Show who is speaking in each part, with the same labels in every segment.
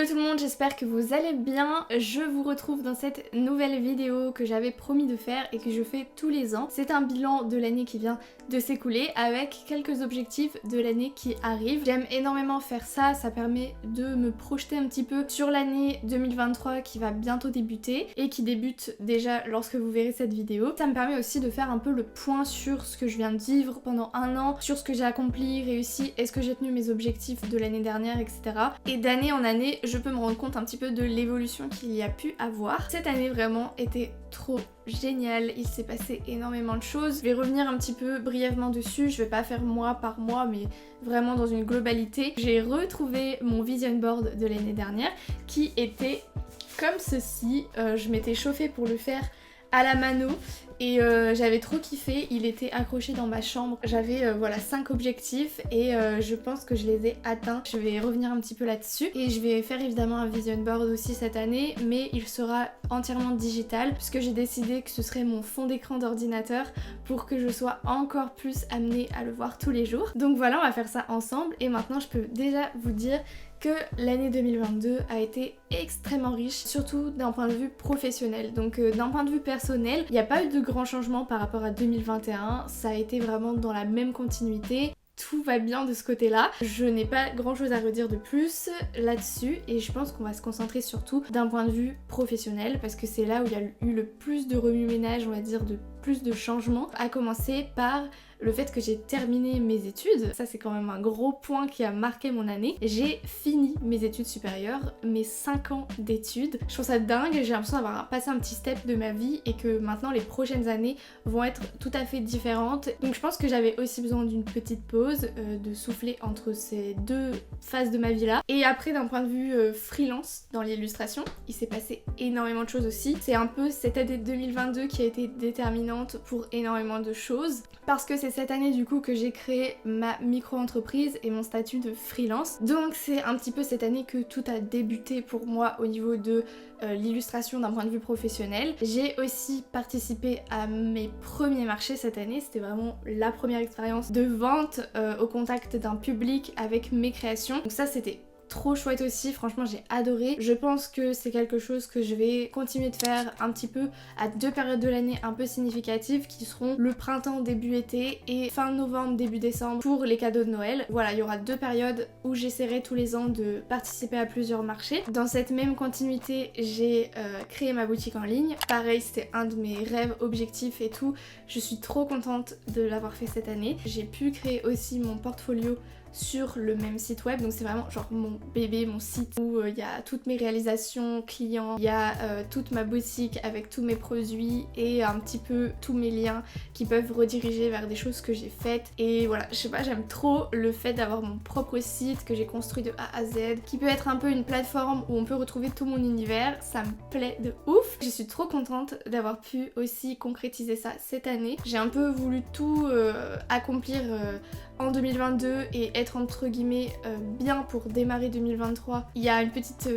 Speaker 1: Hello tout le monde, j'espère que vous allez bien. Je vous retrouve dans cette nouvelle vidéo que j'avais promis de faire et que je fais tous les ans. C'est un bilan de l'année qui vient de s'écouler avec quelques objectifs de l'année qui arrive. J'aime énormément faire ça, ça permet de me projeter un petit peu sur l'année 2023 qui va bientôt débuter et qui débute déjà lorsque vous verrez cette vidéo. Ça me permet aussi de faire un peu le point sur ce que je viens de vivre pendant un an, sur ce que j'ai accompli, réussi, est-ce que j'ai tenu mes objectifs de l'année dernière, etc. Et d'année en année, je peux me rendre compte un petit peu de l'évolution qu'il y a pu avoir. Cette année vraiment était trop géniale, il s'est passé énormément de choses. Je vais revenir un petit peu brièvement dessus, je vais pas faire mois par mois mais vraiment dans une globalité. J'ai retrouvé mon vision board de l'année dernière qui était comme ceci. Je m'étais chauffée pour le faire à la mano et j'avais trop kiffé, il était accroché dans ma chambre. J'avais voilà 5 objectifs et je pense que je les ai atteints. Je vais revenir un petit peu là-dessus et je vais faire évidemment un vision board aussi cette année, mais il sera entièrement digital puisque j'ai décidé que ce serait mon fond d'écran d'ordinateur pour que je sois encore plus amenée à le voir tous les jours. Donc voilà, on va faire ça ensemble et maintenant je peux déjà vous dire que l'année 2022 a été extrêmement riche, surtout d'un point de vue professionnel. Donc d'un point de vue personnel, il n'y a pas eu de grands changements par rapport à 2021, ça a été vraiment dans la même continuité. Tout va bien de ce côté-là. Je n'ai pas grand chose à redire de plus là-dessus et je pense qu'on va se concentrer surtout d'un point de vue professionnel parce que c'est là où il y a eu le plus de remue-ménage, on va dire, de plus de changements, à commencer par le fait que j'ai terminé mes études. Ça c'est quand même un gros point qui a marqué mon année. J'ai fini mes études supérieures, mes 5 ans d'études. Je trouve ça dingue, j'ai l'impression d'avoir passé un petit step de ma vie et que maintenant les prochaines années vont être tout à fait différentes. Donc je pense que j'avais aussi besoin d'une petite pause, de souffler entre ces deux phases de ma vie là. Et après d'un point de vue freelance dans l'illustration, il s'est passé énormément de choses aussi. C'est un peu cette année 2022 qui a été déterminante pour énormément de choses parce que c'est cette année du coup que j'ai créé ma micro-entreprise et mon statut de freelance. Donc c'est un petit peu cette année que tout a débuté pour moi au niveau de l'illustration d'un point de vue professionnel. J'ai aussi participé à mes premiers marchés cette année, c'était vraiment la première expérience de vente au contact d'un public avec mes créations. Donc ça c'était trop chouette aussi, franchement j'ai adoré. Je pense que c'est quelque chose que je vais continuer de faire un petit peu à 2 périodes de l'année un peu significatives qui seront le printemps début été et fin novembre début décembre pour les cadeaux de Noël. Voilà, il y aura 2 périodes où j'essaierai tous les ans de participer à plusieurs marchés. Dans cette même continuité, j'ai créé ma boutique en ligne. Pareil, c'était un de mes rêves, objectifs et tout. Je suis trop contente de l'avoir fait cette année. J'ai pu créer aussi mon portfolio sur le même site web, donc c'est vraiment genre mon bébé, mon site où il y a toutes mes réalisations clients, il y a toute ma boutique avec tous mes produits et un petit peu tous mes liens qui peuvent rediriger vers des choses que j'ai faites. Et voilà, je sais pas, j'aime trop le fait d'avoir mon propre site que j'ai construit de A à Z, qui peut être un peu une plateforme où on peut retrouver tout mon univers. Ça me plaît de ouf. Je suis trop contente d'avoir pu aussi concrétiser ça cette année. J'ai un peu voulu tout accomplir en 2022 et être entre guillemets bien pour démarrer 2023. Il y a une petite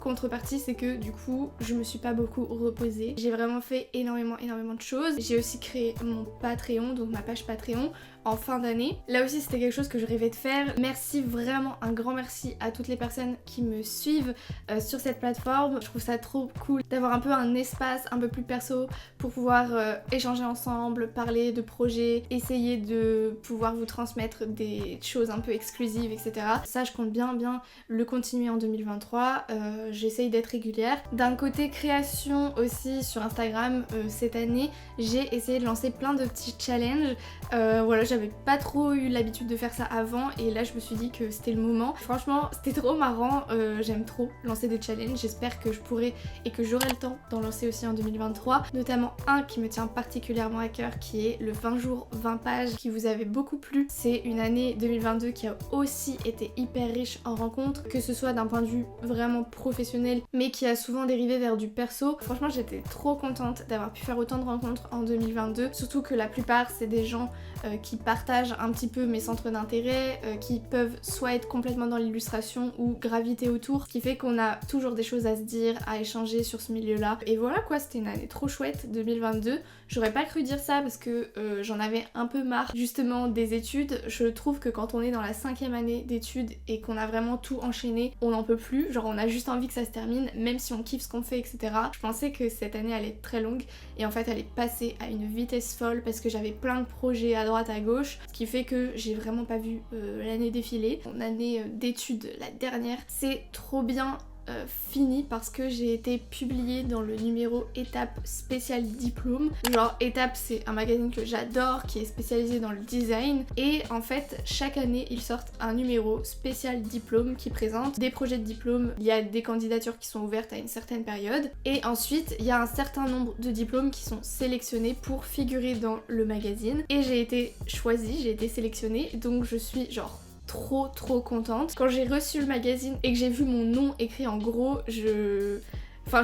Speaker 1: contrepartie, c'est que du coup je me suis pas beaucoup reposée. J'ai vraiment fait énormément de choses. J'ai aussi créé mon Patreon, donc ma page Patreon en fin d'année. Là aussi c'était quelque chose que je rêvais de faire. Merci vraiment, un grand merci à toutes les personnes qui me suivent sur cette plateforme. Je trouve ça trop cool d'avoir un peu un espace un peu plus perso pour pouvoir échanger ensemble, parler de projets, essayer de pouvoir vous transmettre des choses un peu exclusives, etc. Ça je compte bien le continuer en 2023. J'essaye d'être régulière. D'un côté création aussi sur Instagram, cette année j'ai essayé de lancer plein de petits challenges. Voilà, j'avais pas trop eu l'habitude de faire ça avant et là je me suis dit que c'était le moment. Franchement c'était trop marrant, j'aime trop lancer des challenges, j'espère que je pourrai et que j'aurai le temps d'en lancer aussi en 2023, notamment un qui me tient particulièrement à cœur qui est le 20 jours 20 pages qui vous avait beaucoup plu. C'est une année 2022 qui a aussi été hyper riche en rencontres, que ce soit d'un point de vue vraiment professionnel mais qui a souvent dérivé vers du perso. Franchement j'étais trop contente d'avoir pu faire autant de rencontres en 2022, surtout que la plupart c'est des gens qui qui partagent un petit peu mes centres d'intérêt, qui peuvent soit être complètement dans l'illustration ou graviter autour, ce qui fait qu'on a toujours des choses à se dire, à échanger sur ce milieu-là. Et voilà quoi, c'était une année trop chouette, 2022. J'aurais pas cru dire ça parce que j'en avais un peu marre justement des études. Je trouve que quand on est dans la 5e année d'études et qu'on a vraiment tout enchaîné, on n'en peut plus, genre on a juste envie que ça se termine, même si on kiffe ce qu'on fait, etc. Je pensais que cette année allait être très longue et en fait elle est passée à une vitesse folle parce que j'avais plein de projets à droite à gauche, ce qui fait que j'ai vraiment pas vu l'année défiler. Mon année d'études, la dernière, c'est trop bien fini parce que j'ai été publiée dans le numéro Étape spécial diplôme. Genre Étape, c'est un magazine que j'adore qui est spécialisé dans le design et en fait chaque année ils sortent un numéro spécial diplôme qui présente des projets de diplôme. Il y a des candidatures qui sont ouvertes à une certaine période et ensuite il y a un certain nombre de diplômes qui sont sélectionnés pour figurer dans le magazine et j'ai été choisie, j'ai été sélectionnée, donc je suis genre trop contente. Quand j'ai reçu le magazine et que j'ai vu mon nom écrit en gros, je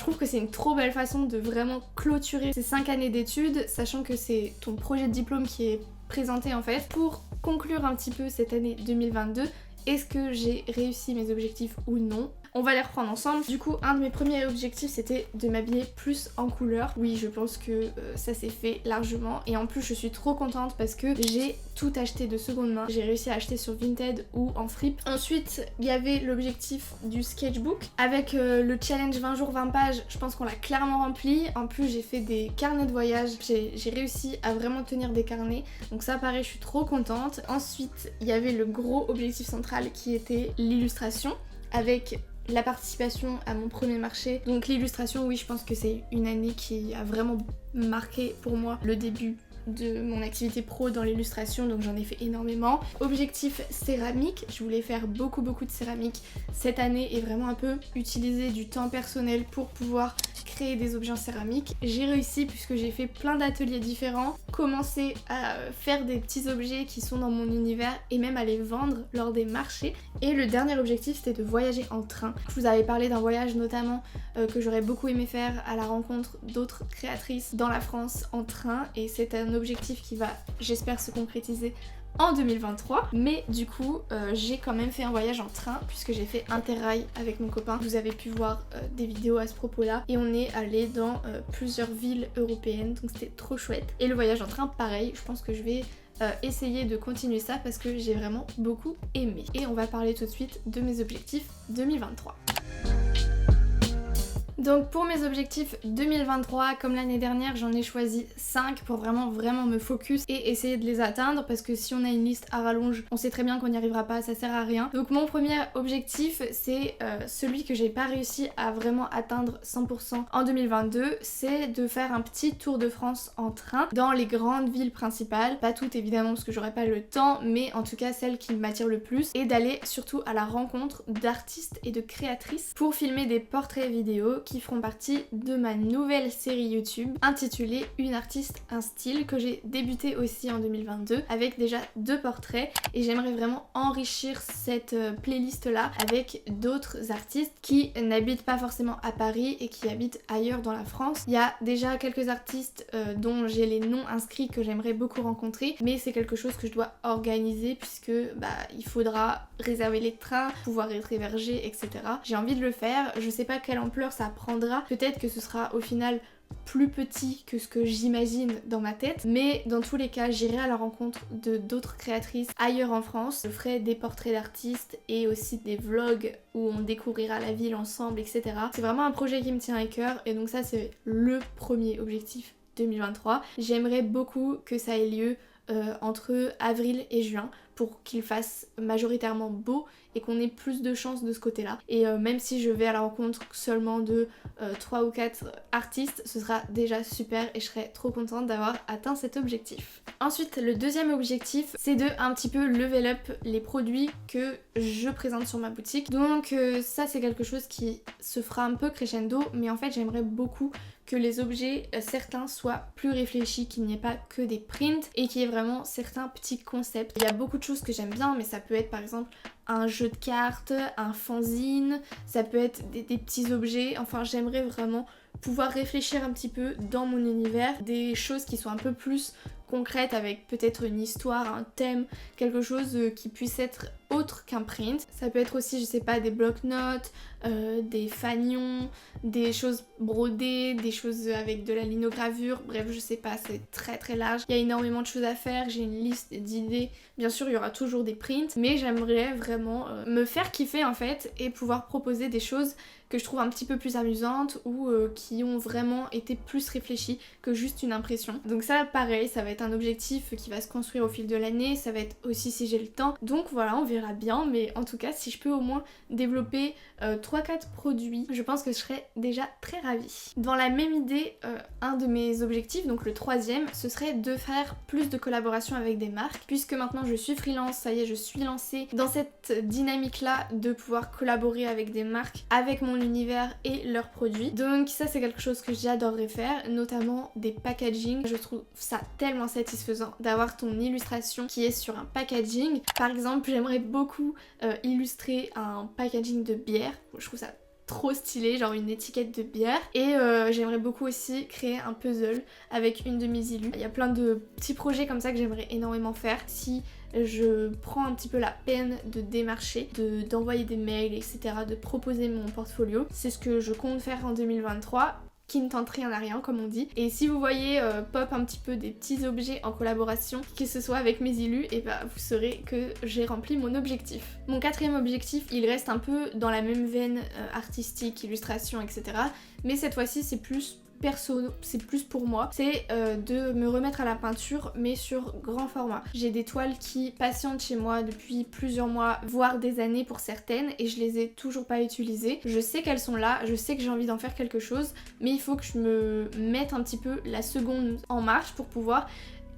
Speaker 1: trouve que c'est une trop belle façon de vraiment clôturer ces 5 années d'études, sachant que c'est ton projet de diplôme qui est présenté en fait. Pour conclure un petit peu cette année 2022, est-ce que j'ai réussi mes objectifs ou non? On va les reprendre ensemble. Du coup, un de mes premiers objectifs, c'était de m'habiller plus en couleur. Oui, je pense que ça s'est fait largement. Et en plus, je suis trop contente parce que j'ai tout acheté de seconde main. J'ai réussi à acheter sur Vinted ou en fripe. Ensuite, il y avait l'objectif du sketchbook. Avec le challenge 20 jours 20 pages, je pense qu'on l'a clairement rempli. En plus, j'ai fait des carnets de voyage. J'ai réussi à vraiment tenir des carnets. Donc ça, pareil, je suis trop contente. Ensuite, il y avait le gros objectif central qui était l'illustration. Avec la participation à mon premier marché. Donc l'illustration, oui, je pense que c'est une année qui a vraiment marqué pour moi le début de mon activité pro dans l'illustration, donc j'en ai fait énormément. Objectif céramique, je voulais faire beaucoup de céramique cette année et vraiment un peu utiliser du temps personnel pour pouvoir créer des objets en céramique. J'ai réussi puisque j'ai fait plein d'ateliers différents, commencé à faire des petits objets qui sont dans mon univers et même à les vendre lors des marchés. Et le dernier objectif, c'était de voyager en train. Je vous avais parlé d'un voyage notamment que j'aurais beaucoup aimé faire à la rencontre d'autres créatrices dans la France en train et c'est un objectif qui va, j'espère, se concrétiser en 2023, mais du coup j'ai quand même fait un voyage en train puisque j'ai fait Interrail avec mon copain. Vous avez pu voir des vidéos à ce propos là et on est allé dans plusieurs villes européennes, donc c'était trop chouette. Et le voyage en train, pareil, je pense que je vais essayer de continuer ça parce que j'ai vraiment beaucoup aimé. Et on va parler tout de suite de mes objectifs 2023. Donc pour mes objectifs 2023, comme l'année dernière, j'en ai choisi 5 pour vraiment me focus et essayer de les atteindre parce que si on a une liste à rallonge, on sait très bien qu'on n'y arrivera pas, ça sert à rien. Donc mon premier objectif, c'est celui que j'ai pas réussi à vraiment atteindre 100% en 2022, c'est de faire un petit tour de France en train dans les grandes villes principales, pas toutes évidemment parce que j'aurais pas le temps, mais en tout cas celles qui m'attirent le plus, et d'aller surtout à la rencontre d'artistes et de créatrices pour filmer des portraits vidéo qui feront partie de ma nouvelle série YouTube intitulée Une artiste, un style, que j'ai débuté aussi en 2022 avec déjà 2 portraits et j'aimerais vraiment enrichir cette playlist là avec d'autres artistes qui n'habitent pas forcément à Paris et qui habitent ailleurs dans la France. Il y a déjà quelques artistes dont j'ai les noms inscrits que j'aimerais beaucoup rencontrer, mais c'est quelque chose que je dois organiser puisque il faudra réserver les trains, pouvoir être hébergé, etc. J'ai envie de le faire, je sais pas quelle ampleur ça prendra, peut-être que ce sera au final plus petit que ce que j'imagine dans ma tête, mais dans tous les cas j'irai à la rencontre de d'autres créatrices ailleurs en France. Je ferai des portraits d'artistes et aussi des vlogs où on découvrira la ville ensemble, etc. C'est vraiment un projet qui me tient à cœur et donc ça c'est le premier objectif 2023. J'aimerais beaucoup que ça ait lieu entre avril et juin pour qu'il fasse majoritairement beau et qu'on ait plus de chance de ce côté-là. Et même si je vais à la rencontre seulement de 3 ou 4 artistes, ce sera déjà super et je serai trop contente d'avoir atteint cet objectif. Ensuite, le deuxième objectif, c'est de un petit peu level up les produits que je présente sur ma boutique. Donc ça c'est quelque chose qui se fera un peu crescendo, mais en fait j'aimerais beaucoup que les objets, certains soient plus réfléchis, qu'il n'y ait pas que des prints et qu'il y ait vraiment certains petits concepts. Il y a beaucoup de choses que j'aime bien, mais ça peut être par exemple un jeu de cartes, un fanzine, ça peut être des petits objets, enfin j'aimerais vraiment pouvoir réfléchir un petit peu dans mon univers, des choses qui sont un peu plus concrète avec peut-être une histoire, un thème, quelque chose qui puisse être autre qu'un print. Ça peut être aussi, je sais pas, des bloc-notes, des fanions, des choses brodées, des choses avec de la linogravure, bref je sais pas, c'est très très large. Il y a énormément de choses à faire, j'ai une liste d'idées. Bien sûr il y aura toujours des prints, mais j'aimerais vraiment me faire kiffer en fait et pouvoir proposer des choses que je trouve un petit peu plus amusantes ou qui ont vraiment été plus réfléchies que juste une impression. Donc ça pareil, ça va être un objectif qui va se construire au fil de l'année, ça va être aussi si j'ai le temps. Donc voilà, on verra bien, mais en tout cas si je peux au moins développer 3-4 produits, je pense que je serais déjà très ravie. Dans la même idée, un de mes objectifs, donc le 3e, ce serait de faire plus de collaborations avec des marques, puisque maintenant je suis freelance, ça y est, je suis lancée dans cette dynamique là de pouvoir collaborer avec des marques, avec mon univers et leurs produits. Donc ça c'est quelque chose que j'adorerais faire, notamment des packaging. Je trouve ça tellement satisfaisant d'avoir ton illustration qui est sur un packaging. Par exemple, j'aimerais beaucoup illustrer un packaging de bière. Je trouve ça trop stylé, genre une étiquette de bière. Et j'aimerais beaucoup aussi créer un puzzle avec une de mes illus. Il y a plein de petits projets comme ça que j'aimerais énormément faire. Si je prends un petit peu la peine de démarcher, d'envoyer des mails, etc., de proposer mon portfolio. C'est ce que je compte faire en 2023. Qui ne tente rien à rien comme on dit. Et si vous voyez pop un petit peu des petits objets en collaboration, que ce soit avec mes illus, et bah vous saurez que j'ai rempli mon objectif. Mon 4e objectif, il reste un peu dans la même veine artistique, illustration, etc. Mais cette fois-ci c'est plus perso, c'est plus pour moi, c'est de me remettre à la peinture mais sur grand format. J'ai des toiles qui patientent chez moi depuis plusieurs mois, voire des années pour certaines, et je les ai toujours pas utilisées. Je sais qu'elles sont là, je sais que j'ai envie d'en faire quelque chose, mais il faut que je me mette un petit peu la seconde en marche pour pouvoir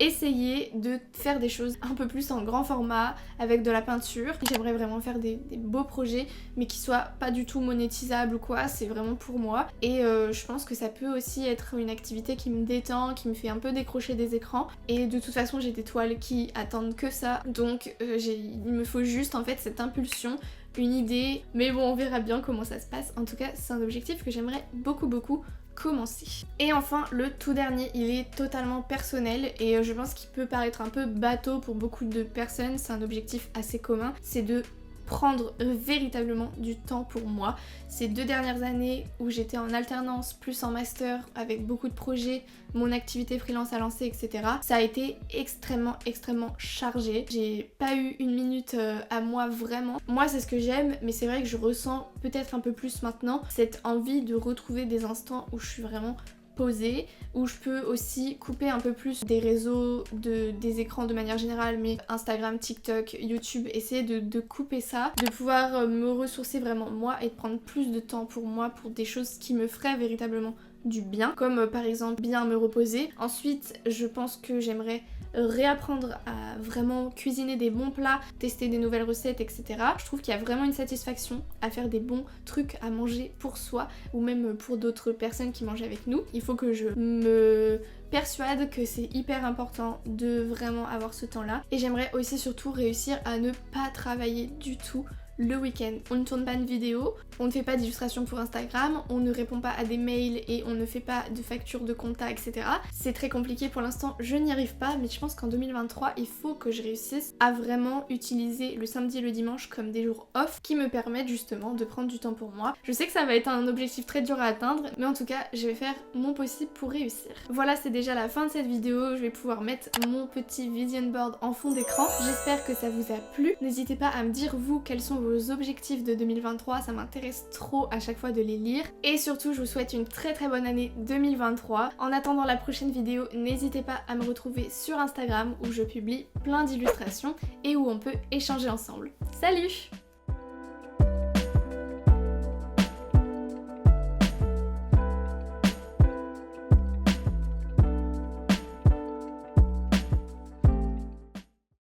Speaker 1: essayer de faire des choses un peu plus en grand format avec de la peinture. J'aimerais vraiment faire des beaux projets mais qui soient pas du tout monétisables ou quoi, c'est vraiment pour moi. Et je pense que ça peut aussi être une activité qui me détend, qui me fait un peu décrocher des écrans. Et de toute façon j'ai des toiles qui attendent que ça, donc il me faut juste en fait cette impulsion, une idée, mais bon on verra bien comment ça se passe. En tout cas c'est un objectif que j'aimerais beaucoup commencer. Et enfin le tout dernier, il est totalement personnel et je pense qu'il peut paraître un peu bateau pour beaucoup de personnes, c'est un objectif assez commun, c'est de prendre véritablement du temps pour moi. Ces 2 dernières années où j'étais en alternance plus en master avec beaucoup de projets, mon activité freelance à lancer, etc. ça a été extrêmement chargé. J'ai pas eu une minute à moi vraiment. Moi c'est ce que j'aime, mais c'est vrai que je ressens peut-être un peu plus maintenant cette envie de retrouver des instants où je suis vraiment posée, où je peux aussi couper un peu plus des réseaux, des écrans de manière générale, mais Instagram, TikTok, YouTube, essayer de couper ça, de pouvoir me ressourcer vraiment moi et de prendre plus de temps pour moi, pour des choses qui me feraient véritablement du bien, comme par exemple bien me reposer. Ensuite je pense que j'aimerais réapprendre à vraiment cuisiner des bons plats, tester des nouvelles recettes, etc. Je trouve qu'il y a vraiment une satisfaction à faire des bons trucs à manger pour soi ou même pour d'autres personnes qui mangent avec nous. Il faut que je me persuade que c'est hyper important de vraiment avoir ce temps-là. Et j'aimerais aussi surtout réussir à ne pas travailler du tout le week-end. On ne tourne pas de vidéo, on ne fait pas d'illustration pour Instagram, on ne répond pas à des mails et on ne fait pas de factures de compta, etc. C'est très compliqué pour l'instant, je n'y arrive pas, mais je pense qu'en 2023, il faut que je réussisse à vraiment utiliser le samedi et le dimanche comme des jours off qui me permettent justement de prendre du temps pour moi. Je sais que ça va être un objectif très dur à atteindre, mais en tout cas, je vais faire mon possible pour réussir. Voilà, c'est déjà la fin de cette vidéo, je vais pouvoir mettre mon petit vision board en fond d'écran. J'espère que ça vous a plu. N'hésitez pas à me dire vous quels sont vos objectifs de 2023, ça m'intéresse trop à chaque fois de les lire. Et surtout, je vous souhaite une très bonne année 2023. En attendant la prochaine vidéo, n'hésitez pas à me retrouver sur Instagram où je publie plein d'illustrations et où on peut échanger ensemble. Salut!